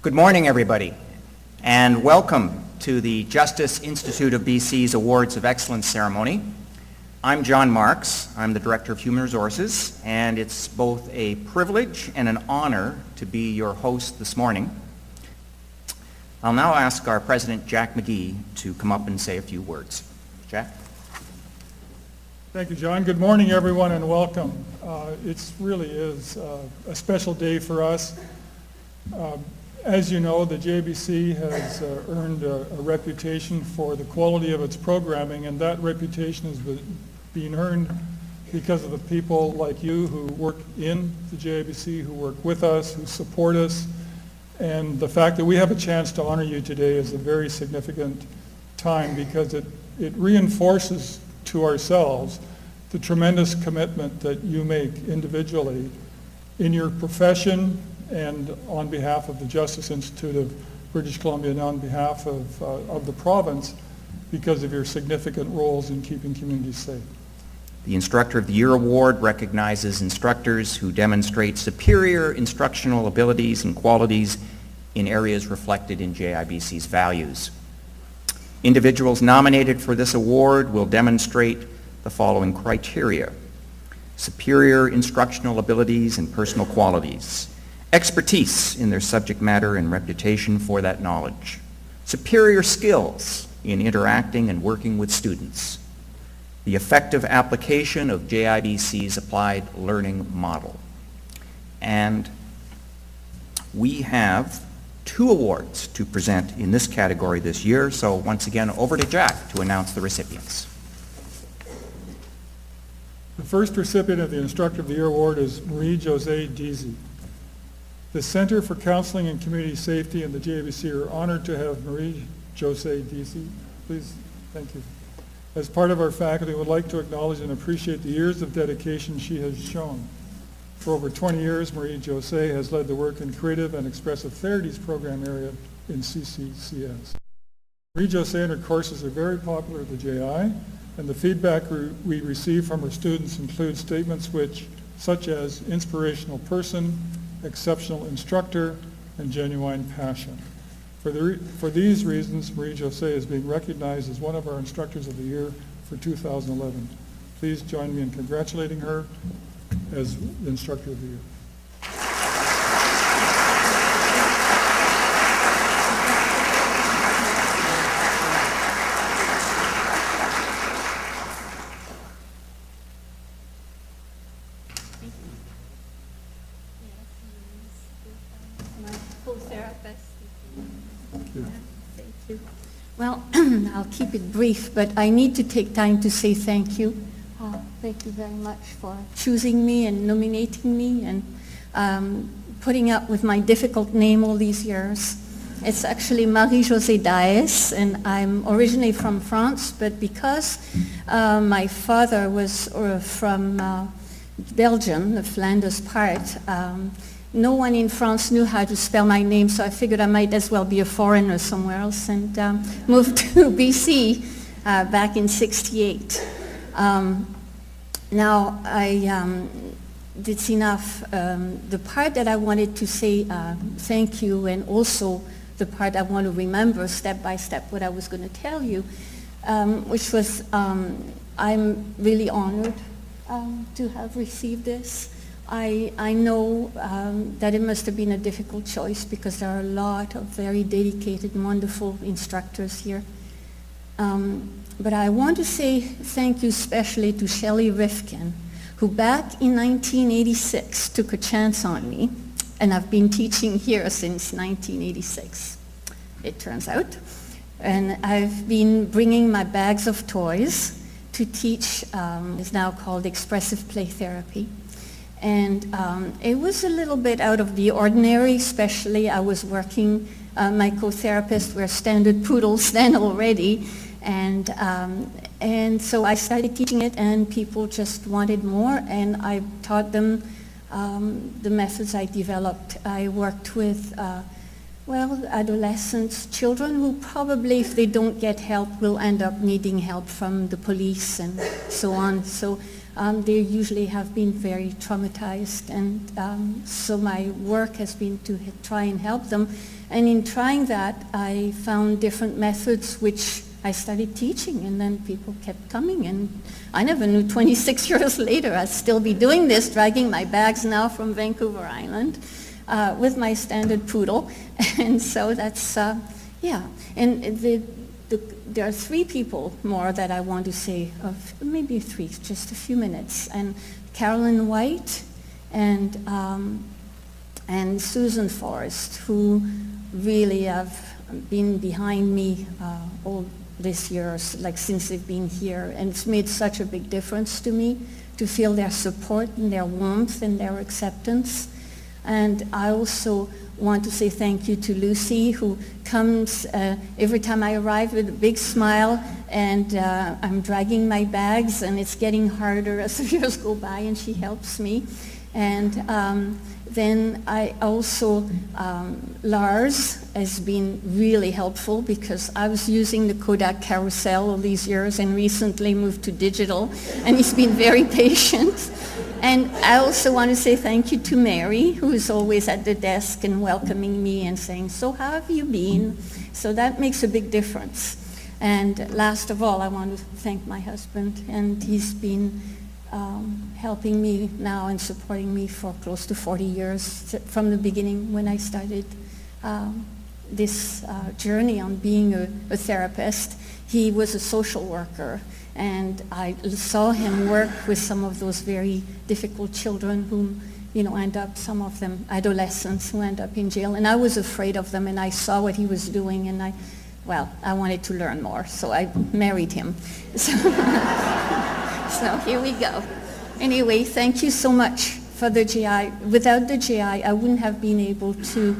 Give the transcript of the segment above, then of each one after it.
Good morning, everybody, and welcome to the Justice Institute of BC's Awards of Excellence ceremony. I'm John Marks. I'm the Director of Human Resources, and it's both a privilege and an honor to be your host this morning. I'll now ask our President, Jack McGee, to come up and say a few words. Jack? Thank you, John. Good morning, everyone, and welcome. It really is a special day for us. As you know, the JIBC has earned a reputation for the quality of its programming, and that reputation has been earned because of the people like you who work in the JIBC, who work with us, who support us, and the fact that we have a chance to honor you today is a very significant time because it reinforces to ourselves the tremendous commitment that you make individually in your profession and on behalf of the Justice Institute of British Columbia and on behalf of the province because of your significant roles in keeping communities safe. The Instructor of the Year Award recognizes instructors who demonstrate superior instructional abilities and qualities in areas reflected in JIBC's values. Individuals nominated for this award will demonstrate the following criteria: superior instructional abilities and personal qualities, expertise in their subject matter and reputation for that knowledge, superior skills in interacting and working with students, the effective application of JIBC's applied learning model. And we have 2 awards to present in this category this year, so once again, over to Jack to announce the recipients. The first recipient of the Instructor of the Year Award is Marie-Josée Deasy. The Center for Counseling and Community Safety and the JIBC are honored to have Marie-Josée Deasy. Please, thank you. As part of our faculty, we would like to acknowledge and appreciate the years of dedication she has shown. For over 20 years, Marie-Josée has led the work in Creative and Expressive Therapies program area in CCCS. Marie-Josée and her courses are very popular at the JI, and the feedback we receive from her students includes statements such as inspirational person, exceptional instructor, and genuine passion. For these reasons, Marie-Josée is being recognized as one of our Instructors of the Year for 2011. Please join me in congratulating her as the Instructor of the Year. Well, I'll keep it brief, but I need to take time to say thank you. Thank you very much for choosing me and nominating me and putting up with my difficult name all these years. It's actually Marie-Josée Deasy, and I'm originally from France, but because my father was from Belgium, the Flanders part, no one in France knew how to spell my name, so I figured I might as well be a foreigner somewhere else and moved to BC back in '68. Now, it's enough. The part that I wanted to say thank you, and also the part I want to remember step by step what I was going to tell you, which was I'm really honored to have received this. I know that it must have been a difficult choice because there are a lot of very dedicated and wonderful instructors here. But I want to say thank you especially to Shelley Rifkin, who back in 1986 took a chance on me, and I've been teaching here since 1986, it turns out. And I've been bringing my bags of toys to teach, it's now called expressive play therapy. And it was a little bit out of the ordinary, especially I was working, my co-therapists were standard poodles then already, and so I started teaching it and people just wanted more, and I taught them the methods I developed. I worked with, adolescents, children who probably, if they don't get help, will end up needing help from the police and so on. So they usually have been very traumatized, and so my work has been to try and help them. And in trying that, I found different methods which I started teaching, and then people kept coming, and I never knew 26 years later I'd still be doing this, dragging my bags now from Vancouver Island with my standard poodle. And so that's, yeah. And there are three people more that I want to say, of maybe three, just a few minutes. And Carolyn White and Susan Forrest, who really have been behind me all this year, like since they've been here. And it's made such a big difference to me to feel their support and their warmth and their acceptance. And I also want to say thank you to Lucy, who comes every time I arrive with a big smile, and I'm dragging my bags, and it's getting harder as the years go by, and she helps me. And then I also, Lars has been really helpful, because I was using the Kodak carousel all these years and recently moved to digital, and he's been very patient. And I also want to say thank you to Mary, who is always at the desk and welcoming me and saying, so how have you been? So that makes a big difference. And last of all, I want to thank my husband, and he's been helping me now and supporting me for close to 40 years from the beginning when I started this journey on being a therapist. He was a social worker, and I saw him work with some of those very difficult children whom, end up, some of them adolescents who end up in jail. And I was afraid of them, and I saw what he was doing, and I wanted to learn more, so I married him. So here we go. Anyway, thank you so much for the GI. Without the GI, I wouldn't have been able to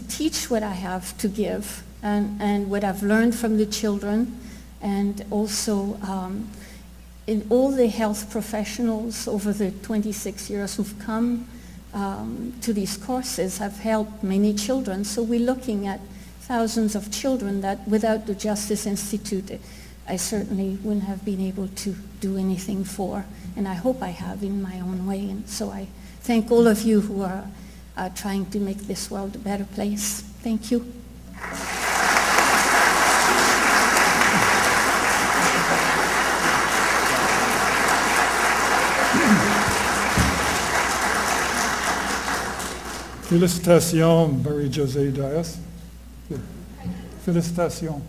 teach what I have to give, and what I've learned from the children, and also in all the health professionals over the 26 years who've come to these courses have helped many children. So we're looking at thousands of children that without the Justice Institute, I certainly wouldn't have been able to do anything for, and I hope I have in my own way. And so I thank all of you who are trying to make this world a better place. Thank you. Félicitations, Marie-Josée Dias. Félicitations.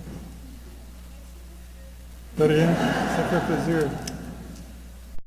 De rien, ça fait plaisir.